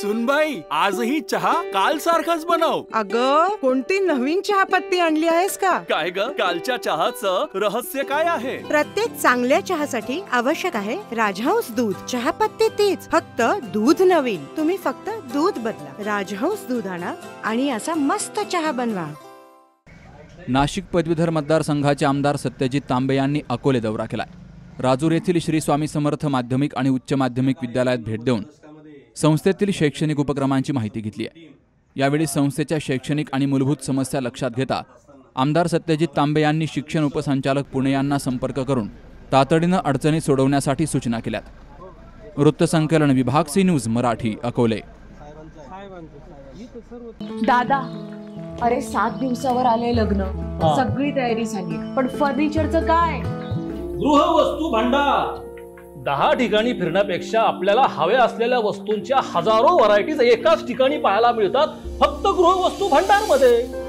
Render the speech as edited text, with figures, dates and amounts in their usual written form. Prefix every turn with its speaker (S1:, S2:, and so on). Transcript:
S1: सुनबाई, आजही चहा काल सारखाच बनव.
S2: अगं, कोणती नवीन चहापत्ती आणली आहेस का?
S1: काय ग, कालच्या चहाचं रहस्य काय आहे?
S2: प्रत्येक चांगल्या चहासाठी आवश्यक आहे राजहंस दूध. चहापत्ती तीच, फक्त दूध नवीन. तुम्ही फक्त दूध बदला. राजहंस दूध आणा आणि असा मस्त चहा बनवा.
S3: नाशिक पदवीधर मतदारसंघाचे आमदार सत्यजित तांबे यांनी अकोले दौरा केलाय. राजूर येथील श्री स्वामी समर्थ माध्यमिक आणि उच्च माध्यमिक विद्यालयात भेट देऊन संस्थेतील शैक्षणिक उपक्रमांची माहिती घेतली आहे. यावेळी संस्थेच्या शैक्षणिक आणि मूलभूत समस्या लक्षात घेता आमदार सत्यजित तांबे यांनी शिक्षण उपसंचालक पुणे यांना संपर्क करून तातडीनं अडचणी सोडवण्यासाठी सूचना केल्यात. वृत्तसंकलन विभाग सी न्यूज मराठी, अकोले.
S4: दादा, अरे 7 दिवसावर आले लग्न, सगळी तयारी झाली, पण फर्निचरचं काय?
S5: गृहवस्तू भांडार 10 ठिकाणी फिरण्यापेक्षा आपल्याला हव्या असलेल्या वस्तूंच्या हजारो व्हरायटीज एकाच ठिकाणी पाहायला मिळतात, फक्त गृहवस्तू भांडार मध्ये.